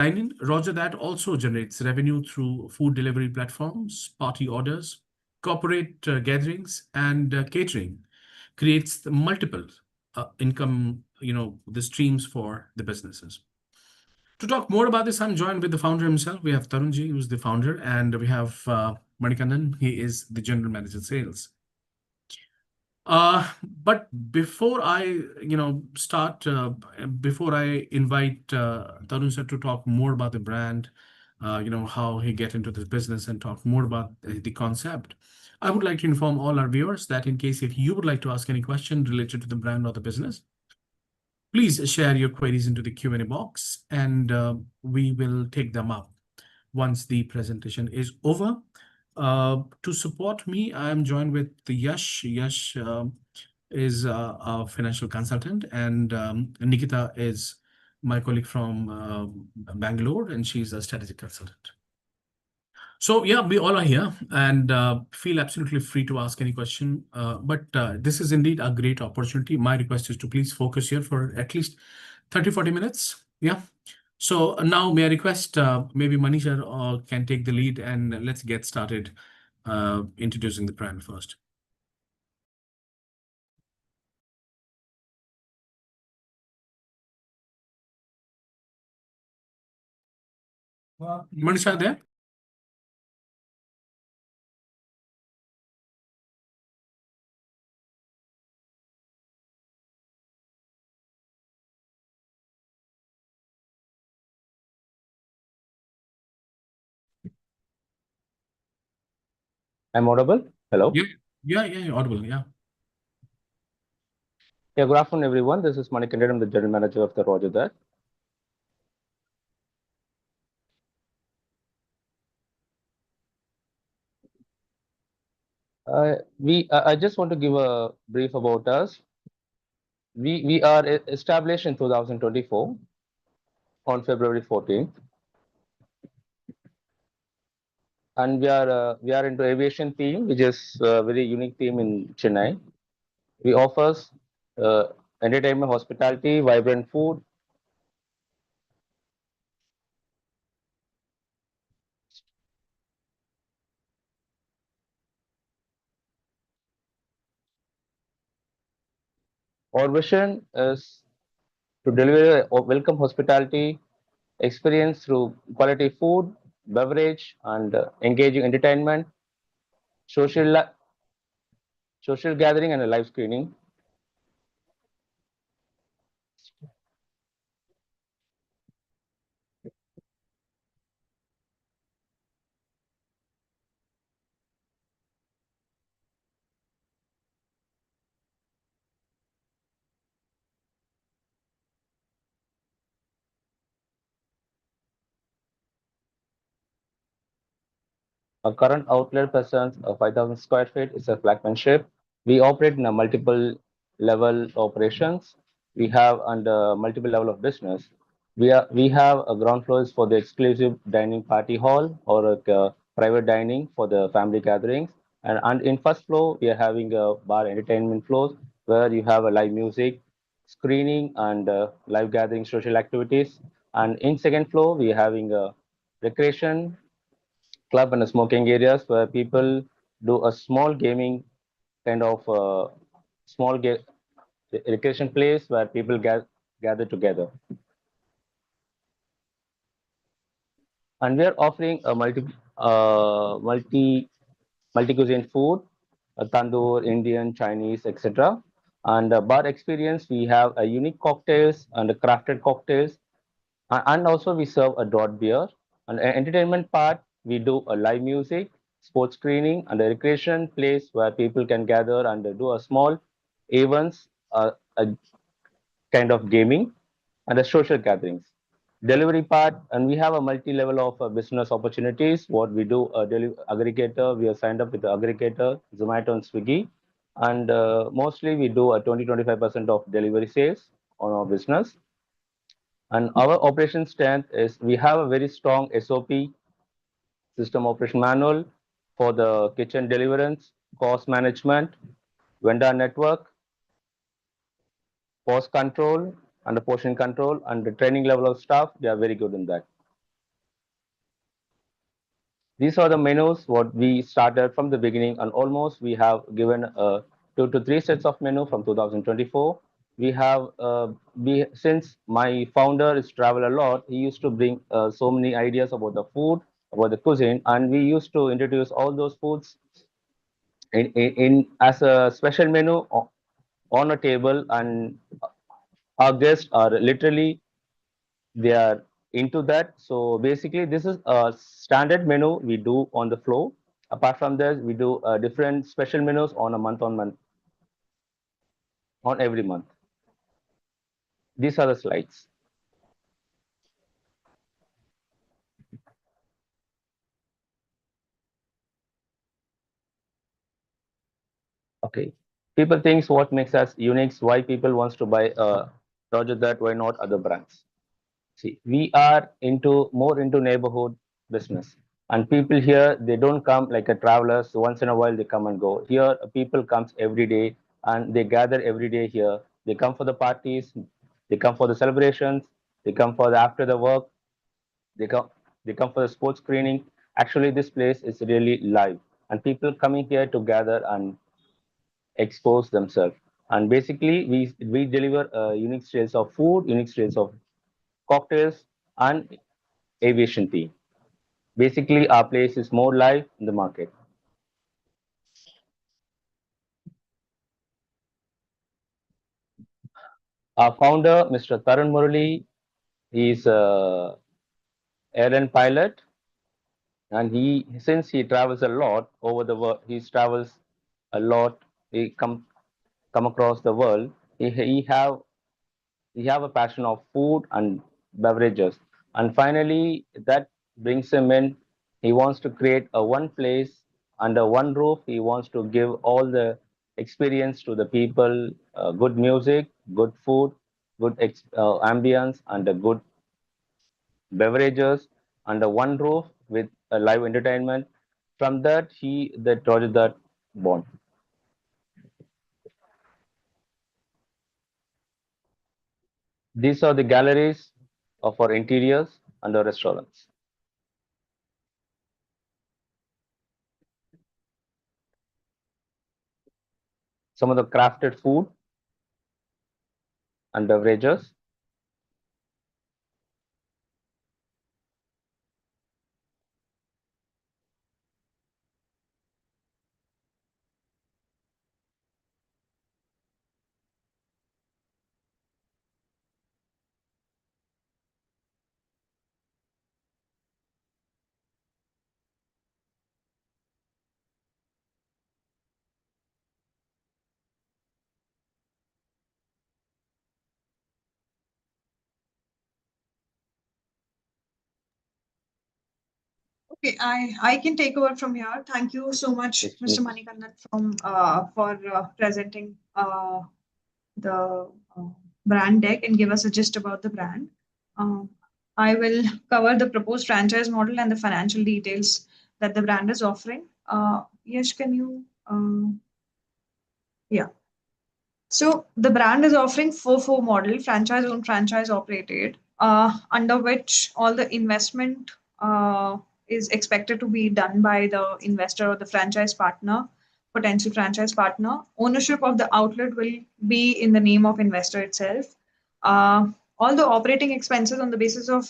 Dine-in, Roger that also generates revenue through food delivery platforms, party orders, corporate gatherings, and catering. Creates the multiple income, the streams for the businesses. To talk more about this, I'm joined with the founder himself. We have Tarunji, who's the founder, and we have Manikandan. He is the general manager sales. But before I, start, before I invite Tarun sir to talk more about the brand, how he get into this business and talk more about the concept, I would like to inform all our viewers that in case if you would like to ask any question related to the brand or the business, please share your queries into the Q&A box, and we will take them up once the presentation is over. To support me, I am joined with Yash. Yash is a financial consultant, and Nikita is my colleague from Bangalore, and she's a strategic consultant. So yeah, we all are here and feel absolutely free to ask any question. But this is indeed a great opportunity. My request is to please focus here for at least 30-40 minutes. Yeah. So now may I request maybe Manisha can take the lead, and let's get started introducing the brand first. Manisha there? I'm audible? Hello? Yeah, you're audible. Yeah. Yeah, good afternoon, everyone. This is Manikandan. I'm the general manager of the Roger That. I just want to give a brief about us. We are established in 2024 on February 14th, and we are into aviation theme, which is a very unique theme in Chennai. We offers uh, entertainment, hospitality, vibrant food. Our vision is to deliver a welcome hospitality experience through quality food, beverage, and engaging entertainment, social social gathering, and a live screening. Our current outlet presence of 5,000 square feet is a flagmanship. We operate in a multiple level operations. We have under multiple level of business. We have a ground floors for the exclusive dining party hall or a private dining for the family gatherings. And in first floor, we are having a bar entertainment floors where you have a live music, screening, and live gathering social activities. And in second floor, we are having a recreation club and smoking areas where people do a small gaming kind of small recreation place where people gather together. And we are offering a multi cuisine food, tandoor, Indian, Chinese, etc. And bar experience, we have a unique cocktails and crafted cocktails, and also we serve a draught beer. And entertainment part, we do a live music, sports screening, and a recreation place where people can gather and do a small events, a kind of gaming, and a social gatherings. Delivery part, and we have a multi-level of business opportunities. What we do, a aggregator, we are signed up with the aggregator, Zomato and Swiggy, and mostly we do a 20-25% of delivery sales on our business. And our operation strength is we have a very strong SOP, system operation manual, for the kitchen deliverance, cost management, vendor network, cost control, and the portion control, and the training level of staff. They are very good in that. These are the menus what we started from the beginning, and almost we have given 2 to 3 sets of menu from 2024. We have since my founder is travel a lot, he used to bring so many ideas about the food, about the cuisine, and we used to introduce all those foods in as a special menu on a table, and our guests are literally they are into that. So basically, this is a standard menu we do on the floor. Apart from this, we do different special menus on a month on month, on every month. These are the slides. Okay. People thinks what makes us unique, why people wants to buy Roger that, why not other brands. See, we are into more into neighborhood business, and people here they don't come like a travelers. So once in a while they come and go. Here, people comes every day, and they gather every day here. They come for the parties, they come for the celebrations, they come for the after the work, they come they come for the sports screening. Actually, this place is really live, and people coming here to gather and expose themselves. And basically, we deliver unique styles of food, unique styles of cocktails, and aviation tea. Basically, our place is more live in the market. Our founder, Mr. Tarun Murali, he is a airline pilot, and he since he travels a lot over the world, he travels a lot. He come across the world. He have a passion of food and beverages, and finally that brings him in. He wants to create a one place under one roof. He wants to give all the experience to the people, good music, good food, good ambience, and a good beverages under one roof with a live entertainment. From that he that Roger that born. These are the galleries of our interiors and our restaurants. Some of the crafted food and beverages. Okay, I can take over from here. Thank you so much, Yes, Mr. please. Manikandan, from for presenting the brand deck and give us a gist about the brand. Um, I will cover the proposed franchise model and the financial details that the brand is offering. Yes, can you? Yeah. So the brand is offering FOFO model, franchise owned, franchise operated, under which all the investment is expected to be done by the investor or the franchise partner, potential franchise partner. Ownership of the outlet will be in the name of investor itself. Uh, all the operating expenses on the basis of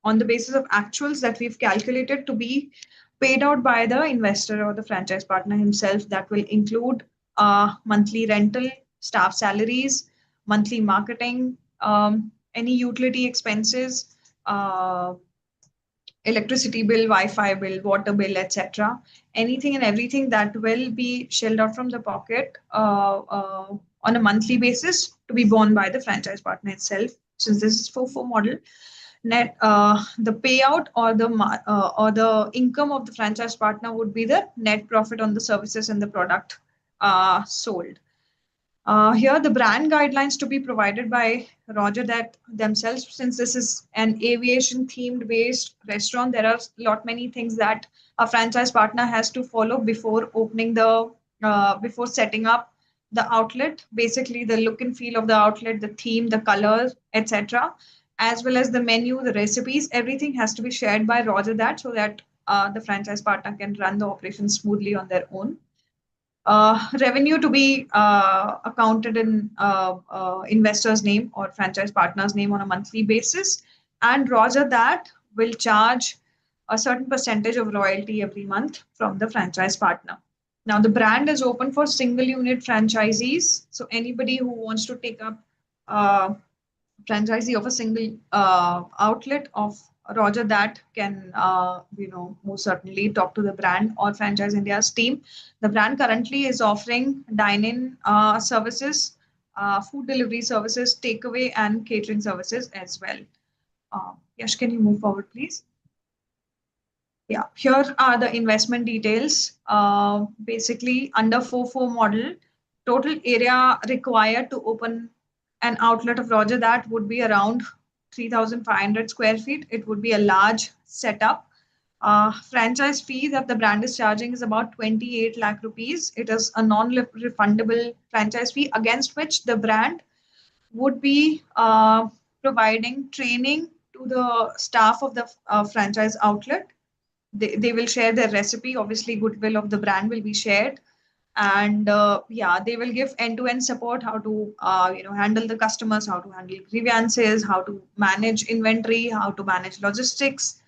actuals that we've calculated to be paid out by the investor or the franchise partner himself. That will include monthly rental, staff salaries, monthly marketing, any utility expenses, electricity bill, Wi-Fi bill, water bill, etc. Anything and everything that will be shelled out from the pocket on a monthly basis to be borne by the franchise partner itself. Since this is FOFO model, net the payout or the income of the franchise partner would be the net profit on the services and the product sold. Here, the brand guidelines to be provided by Roger that themselves, since this is an aviation themed based restaurant, there are lot many things that a franchise partner has to follow before opening before setting up the outlet. Basically, the look and feel of the outlet, the theme, the colors, etc. as well as the menu, the recipes, everything has to be shared by Roger that, so that the franchise partner can run the operation smoothly on their own. Revenue to be accounted in investor's name or franchise partner's name on a monthly basis. And Roger that will charge a certain percentage of royalty every month from the franchise partner. Now, the brand is open for single unit franchisees. So, anybody who wants to take up franchisee of a single outlet of Roger that can, most certainly talk to the brand or Franchise India's team. The brand currently is offering dine-in services, food delivery services, takeaway, and catering services as well. Yash, can you move forward, please? Yeah, here are the investment details. Basically, under 4-4 model, total area required to open an outlet of Roger that would be around 3,500 square feet. It would be a large setup. Franchise fee that the brand is charging is about 28 lakh rupees. It is a non-refundable franchise fee against which the brand would be providing training to the staff of the franchise outlet. They will share their recipe. Obviously, goodwill of the brand will be shared, and yeah, they will give end-to-end support, how to handle the customers, how to handle grievances, how to manage inventory, how to manage logistics.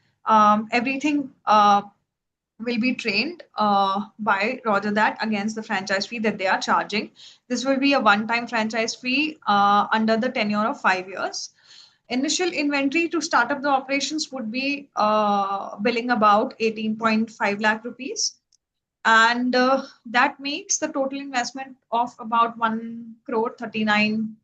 Everything will be trained by Roger that against the franchise fee that they are charging. This will be a one-time franchise fee under the tenure of 5 years. Initial inventory to start up the operations would be billing about 18.5 lakh rupees. And that makes the total investment of about 1 crore 39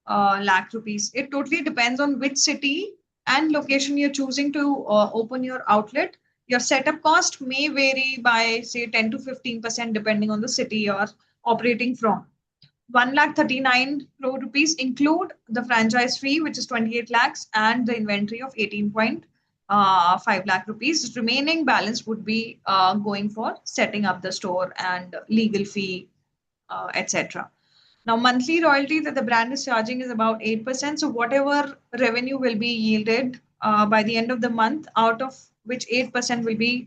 lakh rupees. It totally depends on which city and location you're choosing to open your outlet. Your setup cost may vary by, say, 10 to 15% depending on the city you're operating from. 1 lakh 39 crore rupees include the franchise fee, which is 28 lakhs, and the inventory of 18.5 lakh rupees. Remaining balance would be going for setting up the store and legal fee, etc. Now, monthly royalty that the brand is charging is about 8%. So, whatever revenue will be yielded by the end of the month, out of which 8% will be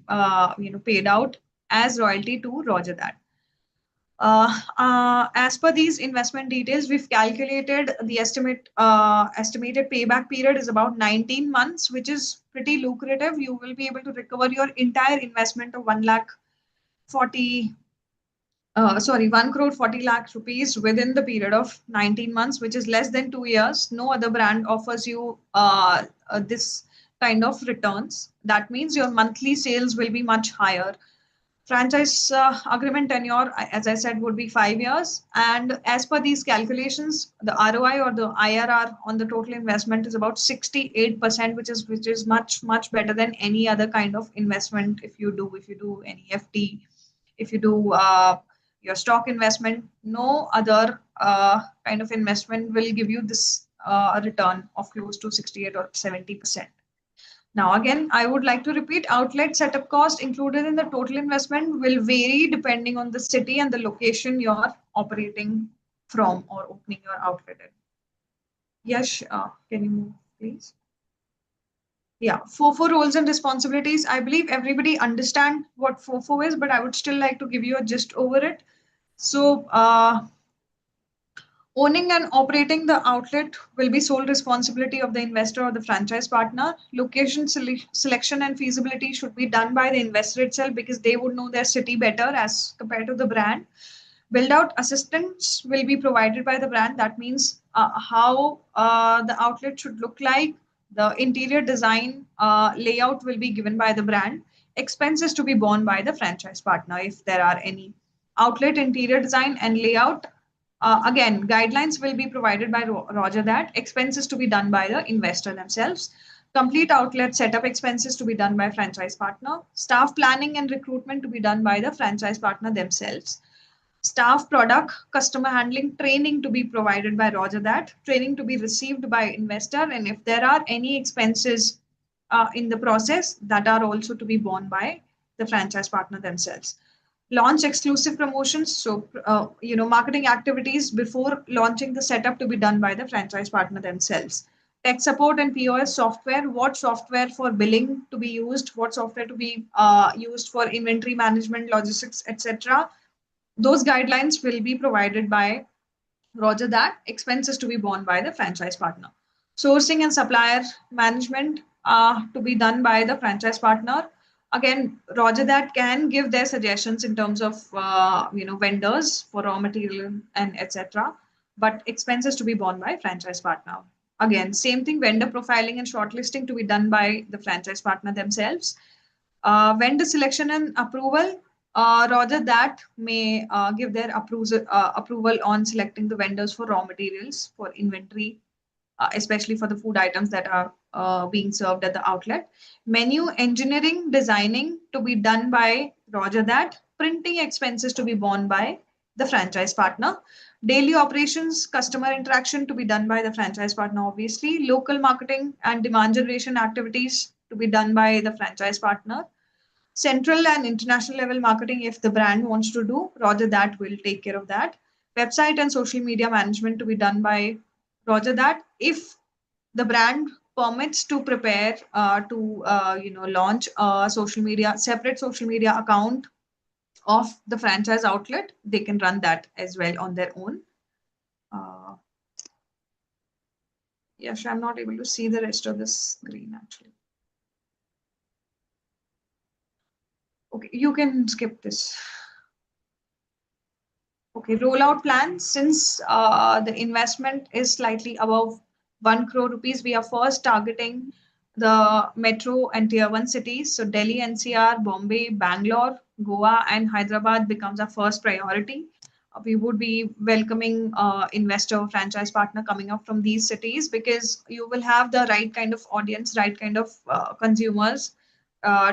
paid out as royalty to Roger that. As per these investment details, we've calculated the estimated payback period is about 19 months, which is pretty lucrative. You will be able to recover your entire investment of 1 lakh 40 1 crore 40 lakh rupees within the period of 19 months, which is less than 2 years. No other brand offers you this kind of returns. That means your monthly sales will be much higher. Franchise agreement tenure, as I said, would be 5 years. And as per these calculations, the ROI or the IRR on the total investment is about 68%, which is much better than any other kind of investment. If you do any FD, if you do your stock investment, no other kind of investment will give you this return of close to 68 or 70%. Now, again, I would like to repeat, outlet setup cost included in the total investment will vary depending on the city and the location you're operating from or opening your outlet in. Yes, can you move, please? Yeah, FOFO roles and responsibilities. I believe everybody understand what FOFO is, but I would still like to give you a gist over it. So, owning and operating the outlet will be sole responsibility of the investor or the franchise partner. Location selection and feasibility should be done by the investor itself, because they would know their city better as compared to the brand. Build out assistance will be provided by the brand. That means how the outlet should look like. The interior design layout will be given by the brand. Expenses to be borne by the franchise partner if there are any. Outlet interior design and layout. Again, guidelines will be provided by Roger that. Expenses to be done by the investor themselves. Complete outlet setup expenses to be done by franchise partner. Staff planning and recruitment to be done by the franchise partner themselves. Staff, product, customer handling, training to be provided by Roger that. Training to be received by investor. And if there are any expenses in the process, that are also to be borne by the franchise partner themselves. Launch exclusive promotions. So, marketing activities before launching the setup to be done by the franchise partner themselves. tech support and POS software, what software for billing to be used, what software to be used for inventory management, logistics, etc. Those guidelines will be provided by Roger that, expenses to be borne by the franchise partner. Sourcing and supplier management to be done by the franchise partner. Again, Roger that can give their suggestions in terms of vendors for raw material and etc. But expenses to be borne by franchise partner. Again, same thing, vendor profiling and shortlisting to be done by the franchise partner themselves. Vendor selection and approval, Roger that may give their approval on selecting the vendors for raw materials for inventory, especially for the food items that are being served at the outlet. Menu engineering, designing to be done by Roger that. Printing expenses to be borne by the franchise partner. Daily operations, customer interaction to be done by the franchise partner, obviously. Local marketing and demand generation activities to be done by the franchise partner. Central and international level marketing, if the brand wants to do, Roger that will take care of that. Website and social media management to be done by Roger that. If the brand permits to prepare to launch a social media separate social media account of the franchise outlet, they can run that as well on their own. Yes, I'm not able to see the rest of the screen actually. Okay, you can skip this. Okay, rollout plan. Since the investment is slightly above 1 crore rupees, we are first targeting the metro and tier 1 cities. So Delhi, NCR, Bombay, Bangalore, Goa, and Hyderabad becomes our first priority. We would be welcoming investor franchise partner coming up from these cities because you will have the right kind of audience, right kind of consumers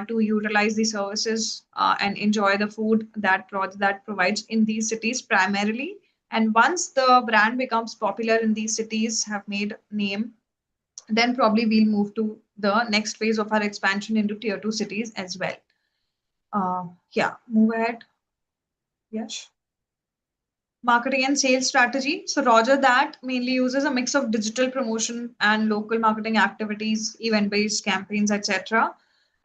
to utilize the services and enjoy the food that provides in these cities primarily. And once the brand becomes popular in these cities, have made name, then probably we'll move to the next phase of our expansion into tier 2 cities as well. Yeah, move ahead. Yes. Marketing and sales strategy. So Roger that mainly uses a mix of digital promotion and local marketing activities, event-based campaigns, etc.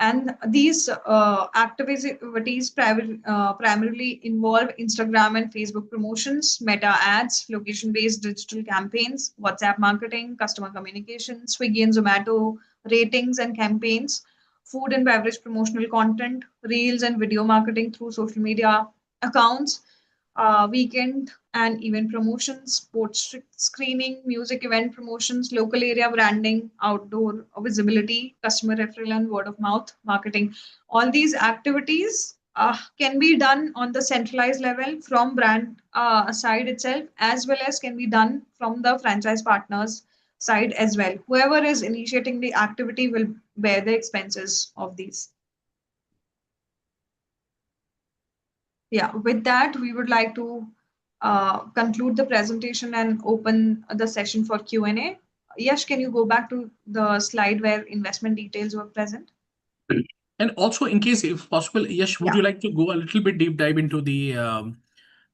And these activities primarily involve Instagram and Facebook promotions, meta ads, location-based digital campaigns, WhatsApp marketing, customer communication, Swiggy and Zomato ratings and campaigns, food and beverage promotional content, reels and video marketing through social media accounts, weekend and event promotions, sports screening, music event promotions, local area branding, outdoor visibility, customer referral, and word of mouth marketing. All these activities can be done on the centralized level from brand side itself, as well as can be done from the franchise partners side as well. Whoever is initiating the activity will bear the expenses of these. Yeah, with that, we would like to conclude the presentation and open the session for Q&A. Yash, can you go back to the slide where investment details were present? And also, in case if possible, Yash, would you like to go a little bit deep dive into the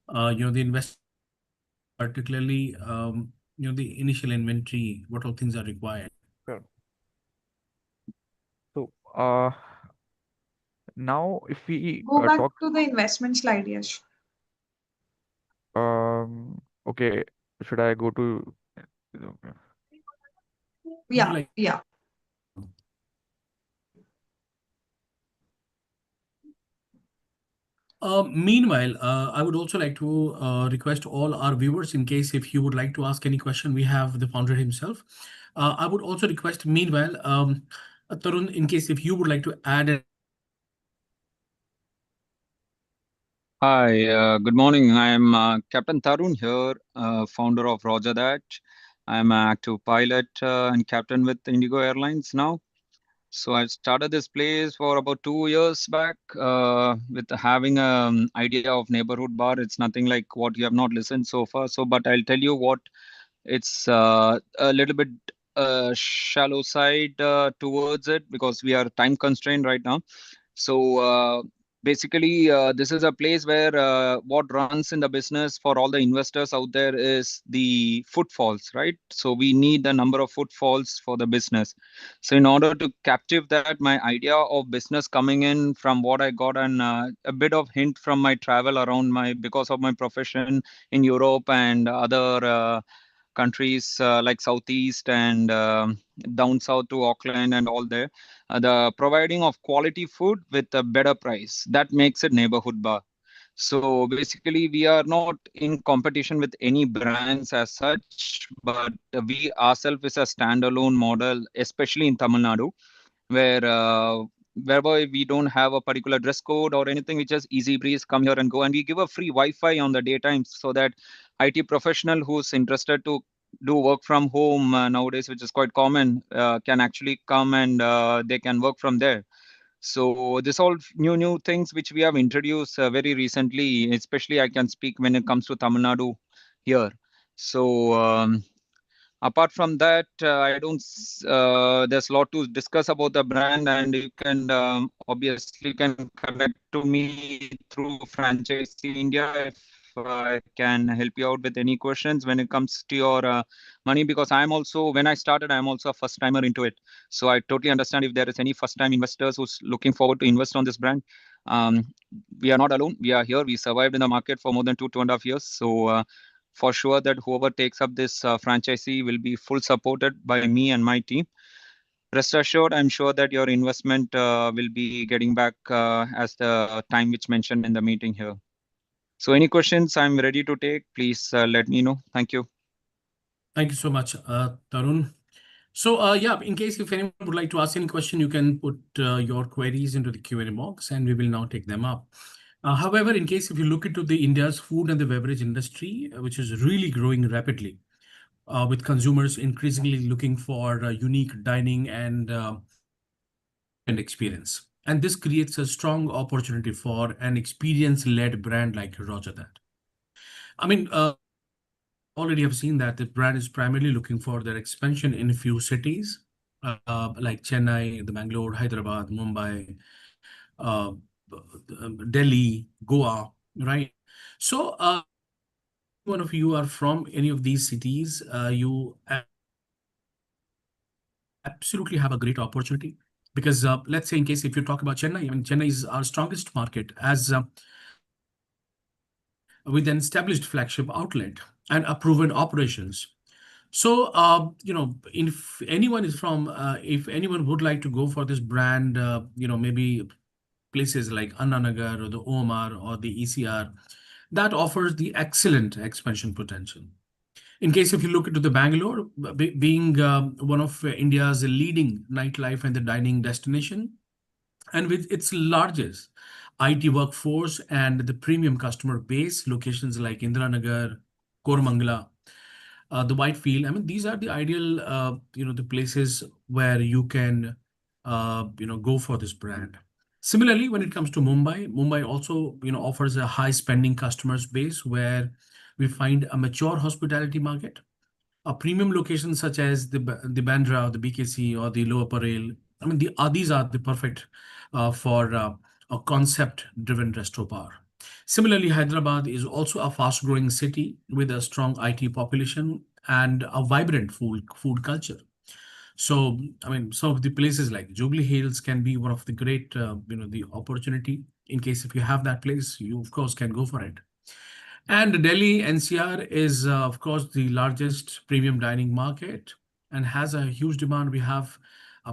the investment, particularly the initial inventory, what all things are required? Sure. So, now if we Go back talk, to the investment slide, Yash. okay, should I go to, okay. Would you Yeah, like? yeah. Meanwhile, I would also like to request all our viewers, in case if you would like to ask any question, we have the founder himself. I would also request, meanwhile, Tarun, in case if you would like to add Hi, good morning. I'm Captain Tarun here, founder of Roger That. I'm an active pilot and captain with Indigo Airlines now. So I started this place for about 2 years back with having an idea of neighborhood bar. It's nothing like what you have not listened so far. So, but I'll tell you what, it's a little bit shallow side towards it because we are time constrained right now. So basically this is a place where what runs in the business for all the investors out there is the footfalls, right? So we need the number of footfalls for the business. So in order to capture that, my idea of business coming in from what I got, and a bit of hint from my travel around my, because of my profession in Europe and other countries like Southeast and down south to Auckland and all there. The providing of quality food with a better price, that makes it neighborhood bar. So basically, we are not in competition with any brands as such, but we ourselves is a standalone model, especially in Tamil Nadu, where whereby we don't have a particular dress code or anything. We just easy breeze, come here and go, and we give a free Wi-Fi on the daytime so that IT professional who's interested to do work from home nowadays, which is quite common, can actually come and they can work from there. So this all new things which we have introduced very recently, especially I can speak when it comes to Tamil Nadu here. So apart from that, I don't. There's a lot to discuss about the brand, and you can obviously can connect to me through Franchisee India if I can help you out with any questions when it comes to your money. Because I'm also, when I started, I'm also a first timer into it, so I totally understand if there is any first time investors who's looking forward to invest on this brand. Um, we are not alone. We are here. We survived in the market for more than 2.5 years. So. For sure that whoever takes up this franchisee will be full supported by me and my team. Rest assured, I'm sure that your investment will be getting back as the time which mentioned in the meeting here. So any questions I'm ready to take, please let me know. Thank you. Thank you so much, Tarun. So, yeah, in case if anyone would like to ask any question, you can put your queries into the Q&A box, and we will now take them up. However, in case if you look into the India's food and the beverage industry, which is really growing rapidly, with consumers increasingly looking for unique dining and end experience. And this creates a strong opportunity for an experience-led brand like Roger That. I mean, already have seen that the brand is primarily looking for their expansion in a few cities, like Chennai, the Bangalore, Hyderabad, Mumbai, uh, Delhi, Goa, right? So, one of you are from any of these cities, you absolutely have a great opportunity because let's say in case if you talk about Chennai, I mean, Chennai is our strongest market as with an established flagship outlet and a proven operations. So, if anyone is from, if anyone would like to go for this brand, maybe places like Annanagar or the OMR or the ECR, that offers the excellent expansion potential. In case if you look into the Bangalore, being one of India's leading nightlife and the dining destination, and with its largest IT workforce and the premium customer base, locations like Indiranagar, Koramangala, the Whitefield. I mean, these are the ideal, the places where you can, go for this brand. Similarly, when it comes to Mumbai, Mumbai also, offers a high spending customers base where we find a mature hospitality market, a premium locations such as the Bandra, the BKC, or the Lower Parel. I mean, these are the perfect for a concept-driven resto bar. Similarly, Hyderabad is also a fast-growing city with a strong IT population and a vibrant food culture. So, I mean, some of the places like Jubilee Hills can be one of the great, the opportunity. In case if you have that place, you of course can go for it. And Delhi NCR is, of course, the largest premium dining market and has a huge demand. We have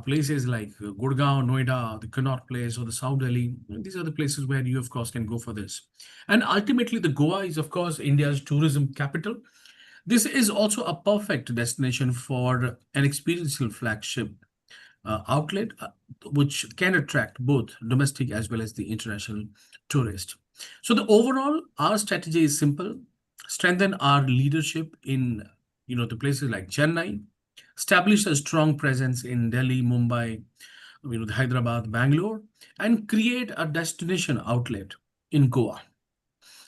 places like Gurgaon, Noida, the Connaught Place, or the South Delhi. These are the places where you, of course, can go for this. And ultimately, the Goa is, of course, India's tourism capital. This is also a perfect destination for an experiential flagship outlet, which can attract both domestic as well as the international tourists. So the overall, our strategy is simple: strengthen our leadership in the places like Chennai, establish a strong presence in Delhi, Mumbai, the Hyderabad, Bangalore, and create a destination outlet in Goa.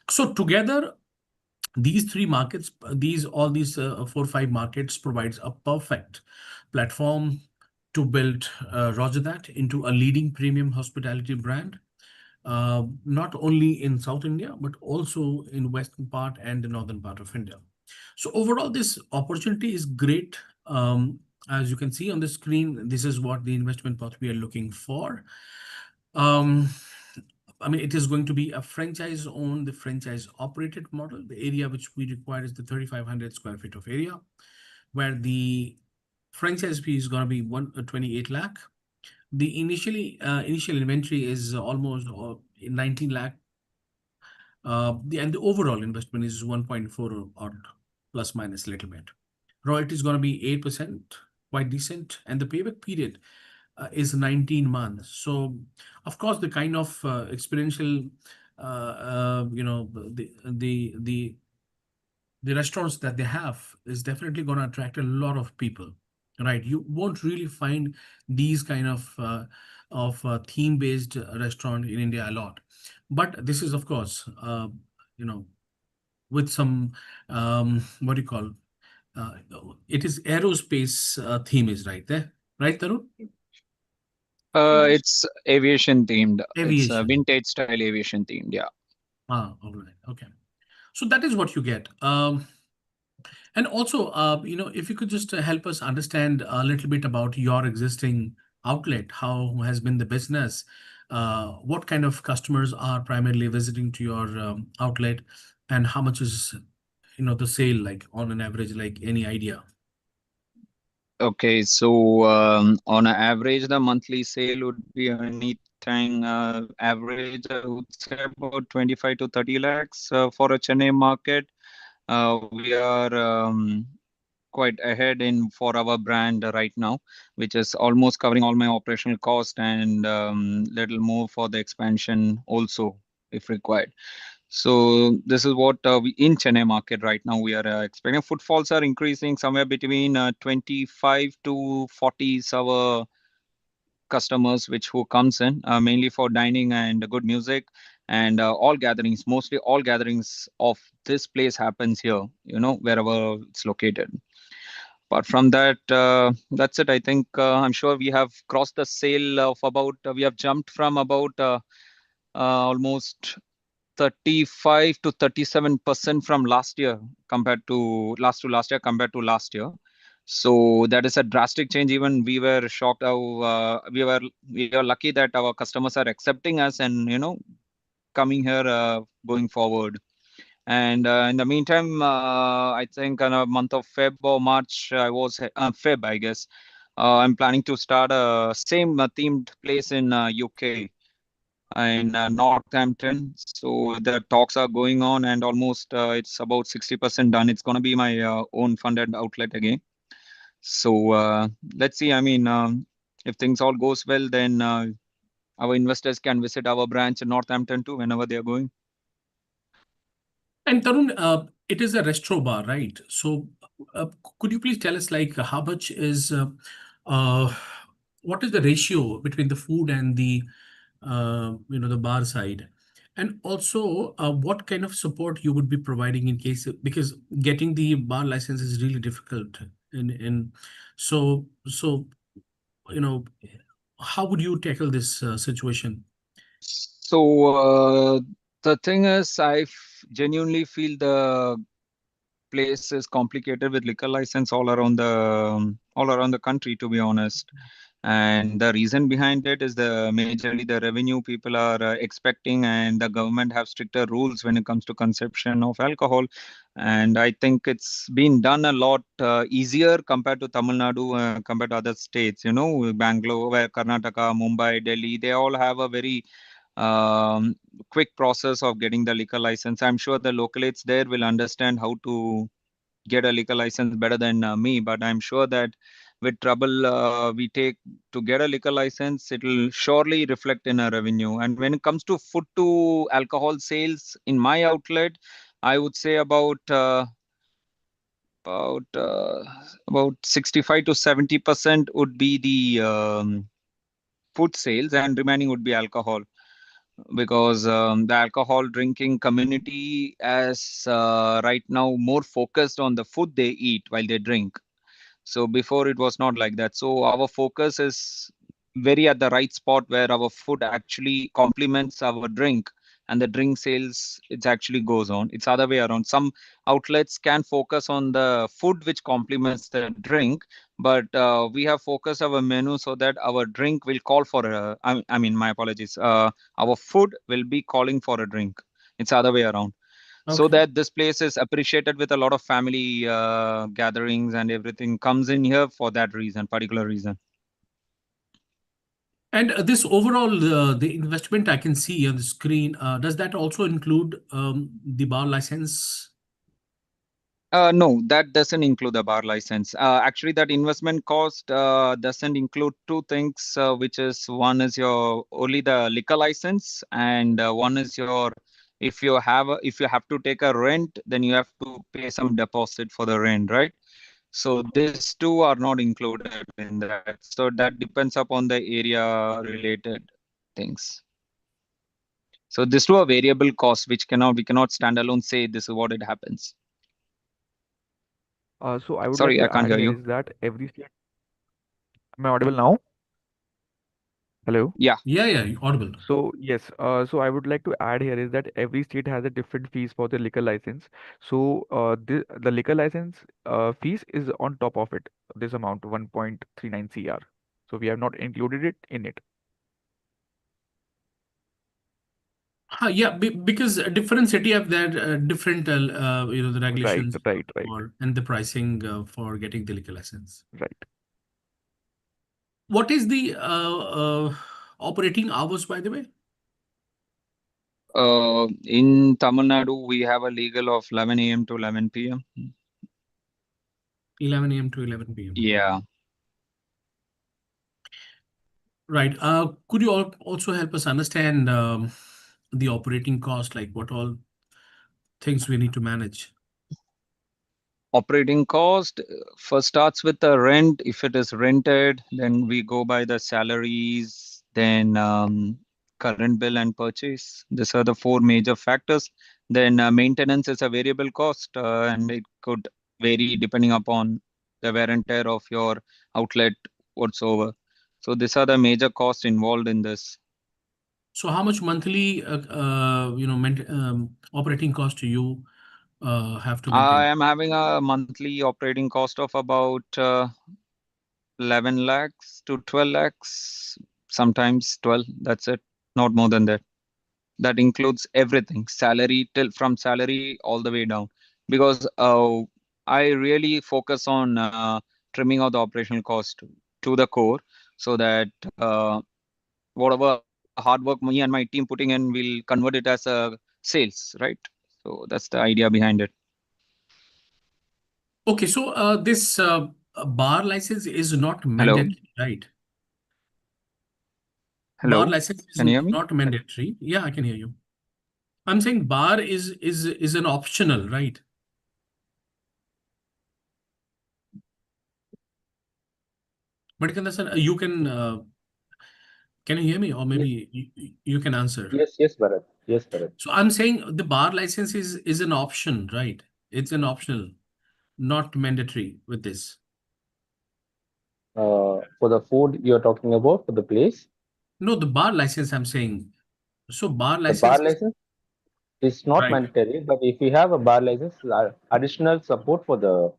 So together, these three markets, all these 4 or 5 markets provides a perfect platform to build Roger That into a leading premium hospitality brand not only in South India, but also in western part and the northern part of India. So overall, this opportunity is great. As you can see on the screen, this is what the investment path we are looking for. Um, I mean, it is going to be a franchise-owned, the franchise-operated model. The area which we require is the 3,500 square feet of area, where the franchise fee is going to be 28 lakh. The initial inventory is almost 19 lakh. And the overall investment is 1.4 or plus minus a little bit. Royalty is going to be 8%, quite decent, and the payback period is 19 months. So, of course, the kind of experiential, the restaurants that they have is definitely going to attract a lot of people, right? You won't really find these kind of theme-based restaurant in India a lot, but this is, of course, you know, with some what do you call? Uh, it is aerospace theme is right there, right, Tarun? Yes. It's aviation themed. It's Aviation. vintage style aviation themed. Yeah. All right. Okay. So that is what you get. And also, if you could just help us understand a little bit about your existing outlet, how has been the business, what kind of customers are primarily visiting to your outlet, and how much is, the sale like on an average, like any idea? Okay, so on an average, the monthly sale would be anything average, I would say about 25 to 30 lakhs for a Chennai market. We are quite ahead in for our brand right now, which is almost covering all my operational cost and little more for the expansion also, if required. So this is what we in Chennai market right now we are expecting. Footfalls are increasing somewhere between 25 to 40 is our customers which who comes in mainly for dining and good music and all gatherings, mostly all gatherings of this place happens here, wherever it's located. Apart from that, that's it. I think I'm sure we have crossed the sale of about we have jumped from about almost 35 to 37% from last year compared to last year compared to last year. So that is a drastic change. Even we were shocked how we are lucky that our customers are accepting us and coming here going forward. And in the meantime, I think in a month of Feb or March, Feb, I guess. I'm planning to start a same themed place in UK in Northampton. So the talks are going on, and almost it's about 60% done. It's going to be my own funded outlet again. So let's see. I mean, if things all goes well, then our investors can visit our branch in Northampton too whenever they are going. And Tarun, it is a restaurant bar, right? So, could you please tell us, like, how much is, uh, what is the ratio between the food and the bar side? And also, what kind of support you would be providing in case, because getting the bar license is really difficult. So, you know, how would you tackle this situation? So the thing is, genuinely feel the place is complicated with liquor license all around the country, to be honest. And the reason behind it is the majorly the revenue people are expecting, and the government have stricter rules when it comes to consumption of alcohol. And I think it's been done a lot easier compared to Tamil Nadu, compared to other states. Bangalore, where Karnataka, Mumbai, Delhi, they all have a very quick process of getting the liquor license. I'm sure the localates there will understand how to get a liquor license better than me, but I'm sure that with trouble we take to get a liquor license, it will surely reflect in our revenue. And when it comes to food to alcohol sales in my outlet, I would say about uh, about 65 to 70% would be the food sales, and remaining would be alcohol, because the alcohol drinking community is right now more focused on the food they eat while they drink. So before it was not like that. So our focus is very at the right spot where our food actually complements our drink, and the drink sales it actually goes on. It's other way around. Some outlets can focus on the food which complements the drink, but we have focused our menu so that our drink will call for a, I mean, my apologies, our food will be calling for a drink. It's other way around, so Okay. that this place is appreciated with a lot of family gatherings, and everything comes in here for that reason, particular reason. And this overall, the investment I can see on the screen, does that also include the bar license? No, that doesn't include the bar license. Actually, that investment cost doesn't include two things, which is one is your only the liquor license, and one is your, if you have to take a rent, then you have to pay some deposit for the rent, right? So these two are not included in that. So that depends upon the area related things. So these two are variable costs, which we cannot stand alone say this is what it happens. So I would like Sorry, I to can't add hear here you. is that every state. Am I audible now? Hello. Yeah. Yeah, yeah, audible. So yes, so I would like to add here is that every state has a different fees for the liquor license. So the liquor license fees is on top of it, this amount 1.39 CR. So we have not included it in it. Yeah, because a different city have their different, the Right, regulations right, right, for and the pricing for getting the liquor license. right. What is the operating hours, by the way? In Tamil Nadu, we have a legal of 11 a.m. to 11 p.m. 11 a.m. to 11 p.m. Yeah. Right. Could you also help us understand the operating cost, like what all things we need to manage? Operating cost first starts with the rent. If it is rented, then we go by the salaries, then current bill and purchase. These are the four major factors. Then maintenance is a variable cost, and it could vary depending upon the wear and tear of your outlet whatsoever. So these are the major costs involved in this. So how much monthly, operating cost do you have to I maintain? am having a monthly operating cost of about 11 lakhs to 12 lakhs, sometimes 12. That's it, not more than that. That includes everything, salary till from salary all the way down. Because I really focus on trimming out the operational cost to the core, so that whatever hard work me and my team putting in, we'll convert it as a sales, right? So that's the idea behind it. Okay, so this bar license is not Hello, mandatory, right? Bar hello, license is can you hear me? not mandatory. Yeah, I can hear you. I'm saying bar is an optional, right? But can you hear me, or Yes, maybe you can answer? yes, Bharat. Yes, Bharat. So I'm saying the bar license is an option, right? It's an optional, not mandatory with this. For the food you're talking about for the place, No, the bar license I'm saying. So bar the bar license is license is not right. mandatory, but if you have a bar license, additional support for the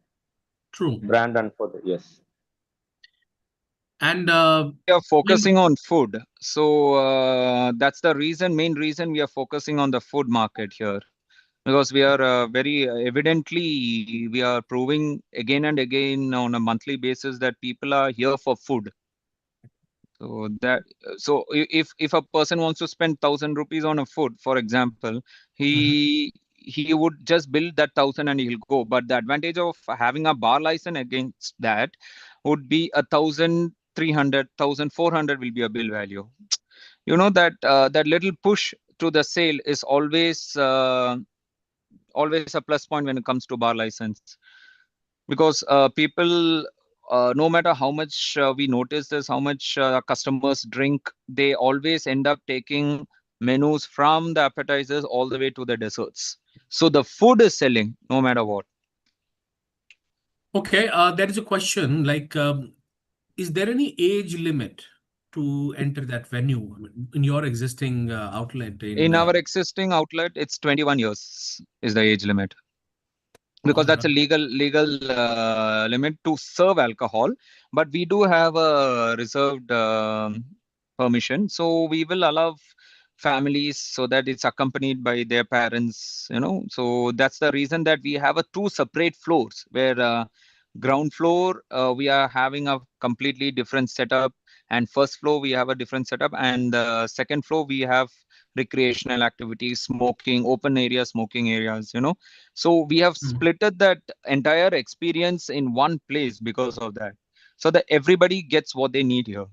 True. brand and for the yes. And We are like, focusing on food. So that's the main reason we are focusing on the food market here. Because we are very evidently, we are proving again and again on a monthly basis that people are here for food. So that if a person wants to spend 1,000 rupees on a food, for example, mhm. he would just bill that 1,000 and he'll go. But the advantage of having a bar license against that would be 1,300, 1,400 will be a bill value. You know that that little push to the sale is always a plus point when it comes to bar license, because people, no matter how much we notice this, how much customers drink, they always end up taking menus from the appetizers all the way to the desserts. So the food is selling no matter what. Okay, there is a question like, is there any age limit to enter that venue? I mean, in your existing outlet In in our existing outlet, it's 21 years is the age limit, because all that's a right. legal limit to serve alcohol. But we do have a reserved permission, so we will allow families so that it's accompanied by their parents. So that's the reason that we have a two separate floors, where ground floor we are having a completely different setup, and first floor we have a different setup, and second floor we have recreational activities, smoking, open area smoking areas. So we have Mhm. splitted that entire experience in one place because of that, so that everybody gets what they need here.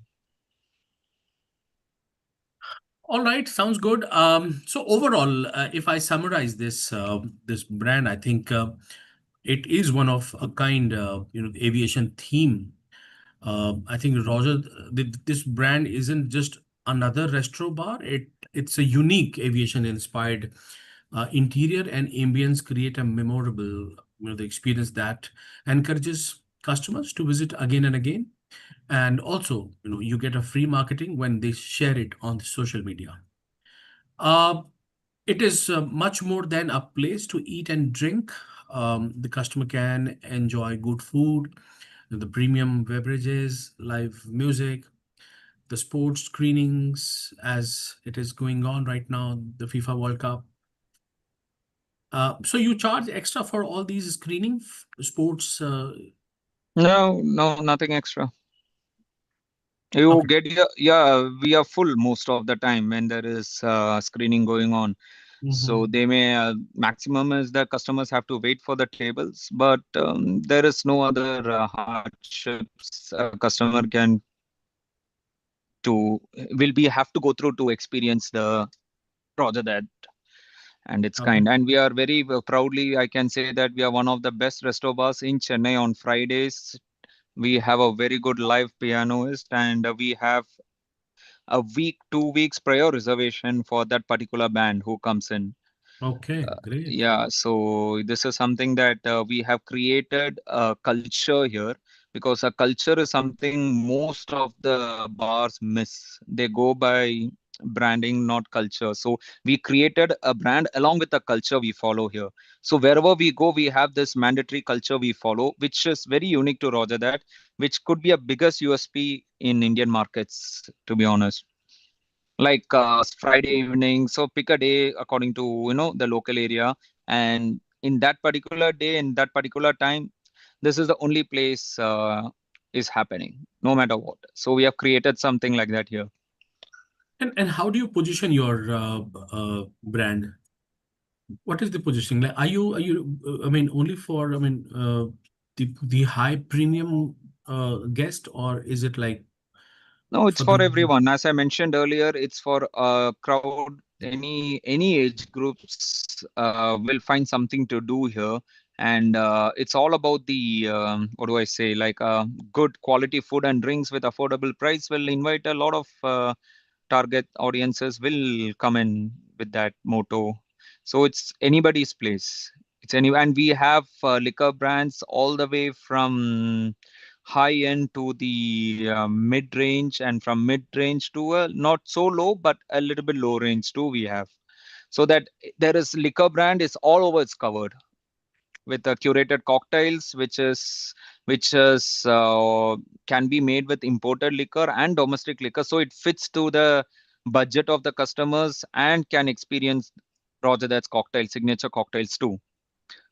All right, sounds good. So overall, if I summarize this brand, I think it is one of a kind, aviation theme. I think Roger, this brand isn't just another restaurant bar. It's a unique aviation inspired interior and ambience create a memorable, the experience that encourages customers to visit again and again. And also, you get a free marketing when they share it on the social media. Uh, it is much more than a place to eat and drink. The customer can enjoy good food, the premium beverages, live music, the sports screenings as it is going on right now, the FIFA World Cup. So you charge extra for all these screening sports? No, no, nothing extra. You Okay. get your, yeah, we are full most of the time when there is screening going on. So Mhm. they may, maximum is the customers have to wait for the tables, but there is no other hardships a customer can to will be have to go through to experience the project that, and it's Okay. kind. And we are very proudly, I can say that we are one of the best resto bars in Chennai on Fridays. We have a very good live pianist, and we have a week, 2 weeks prior reservation for that particular band who comes in. Okay. Great. Yeah, so this is something that we have created a culture here, because a culture is something most of the bars miss. They go by branding, not culture. So we created a brand along with the culture we follow here. So wherever we go, we have this mandatory culture we follow, which is very unique to Roger that, which could be a biggest USP in Indian markets, to be honest. Like Friday evening, so pick a day according to the local area, and in that particular day, in that particular time, this is the only place is happening, no matter what. So we have created something like that here. And how do you position your brand? What is the positioning? Like, are you I mean, only for, I mean, the high premium guest, or is it like No, it's for the for everyone. As I mentioned earlier, it's for a crowd. Any age groups will find something to do here, and it's all about the what do I say? Like good quality food and drinks with affordable price will invite a lot of target audiences will come in with that motto. So it's anybody's place. It's any, and we have liquor brands all the way from high end to the mid range, and from mid range to a not so low but a little bit low range too we have. So that there is liquor brand is all over, it's covered with the curated cocktails, which is can be made with imported liquor and domestic liquor, so it fits to the budget of the customers and can experience Roger that's cocktail signature cocktails too.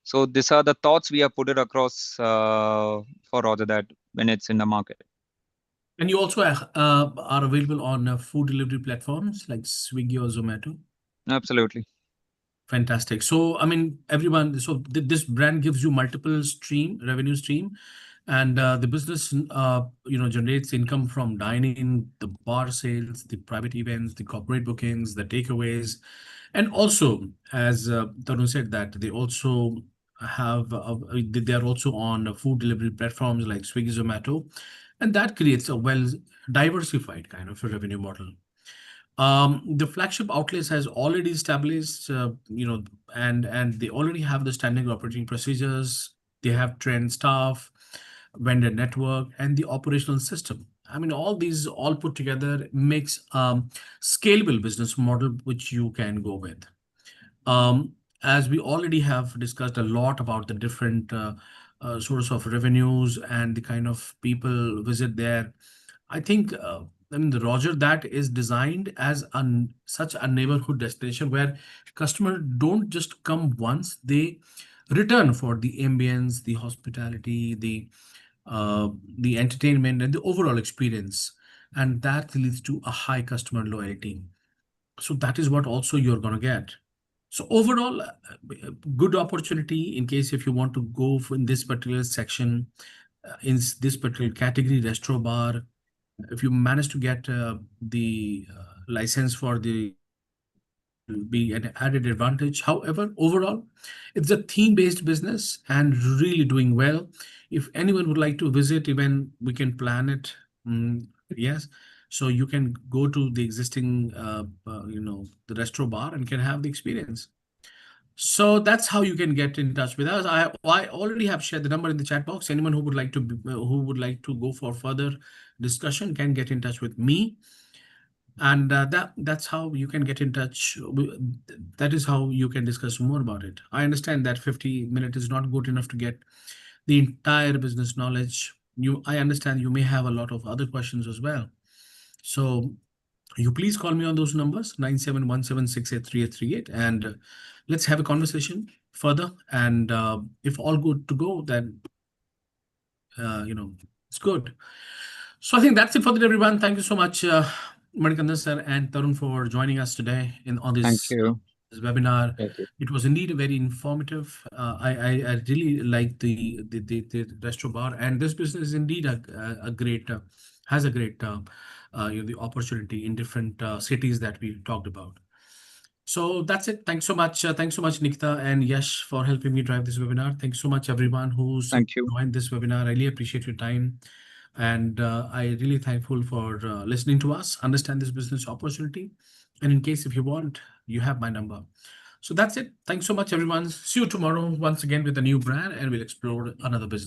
So these are the thoughts we have put it across for Roger that when it's in the market. and you also are available on food delivery platforms like Swiggy or Zomato? Absolutely. Fantastic. So, I mean, everyone, so this brand gives you multiple revenue stream, and the business, generates income from dining, the bar sales, the private events, the corporate bookings, the takeaways, and also, as Tarun said, that they also they are also on food delivery platforms like Swiggy, Zomato, and that creates a well diversified kind of a revenue model. The flagship outlets has already established, and they already have the standard operating procedures. They have trained staff, vendor network, and the operational system. I mean, all these all put together makes scalable business model which you can go with. Um, as we already have discussed a lot about the different source of revenues and the kind of people visit there, I think, I mean, the Roger that is designed as such a neighborhood destination where customers don't just come once, they return for the ambience, the hospitality, uh, the entertainment, and the overall experience. And that leads to a high customer loyalty. So that is what also you're going to get. So overall, good opportunity in case if you want to go in this particular section, this particular category, restaurant bar. If you manage to get the license for the restaurant, that will be an added advantage. However, overall, it's a theme-based business and really doing well. If anyone would like to visit, even we can plan it. Yes, so you can go to the existing, the restaurant bar and can have the experience. So that's how you can get in touch with us. I already have shared the number in the chat box. Anyone who would like to who would like to go for further discussion can get in touch with me, and that's how you can get in touch. That is how you can discuss more about it. I understand that 50 minutes is not good enough to get the entire business knowledge. I understand you may have a lot of other questions as well. So you please call me on those numbers 9717683838, and let's have a conversation further. And if all good to go, then it's good. So I think that's it for the everyone. Thank you so much, Manikandan sir and Tarun, for joining us today in on Thank this you. webinar. Thank you. It was indeed very informative. I really like the restaurant bar, and this business is indeed a great has a great the opportunity in different cities that we talked about. So that's it. Thanks so much. Thanks so much, Nikita and Yash, for helping me drive this webinar. Thanks so much, everyone who's Thank you. joined this webinar. I really appreciate your time. And I really thankful for listening to us, understand this business opportunity. And in case if you want, you have my number. So that's it. Thanks so much, everyone. See you tomorrow once again with a new brand, and we'll explore another business.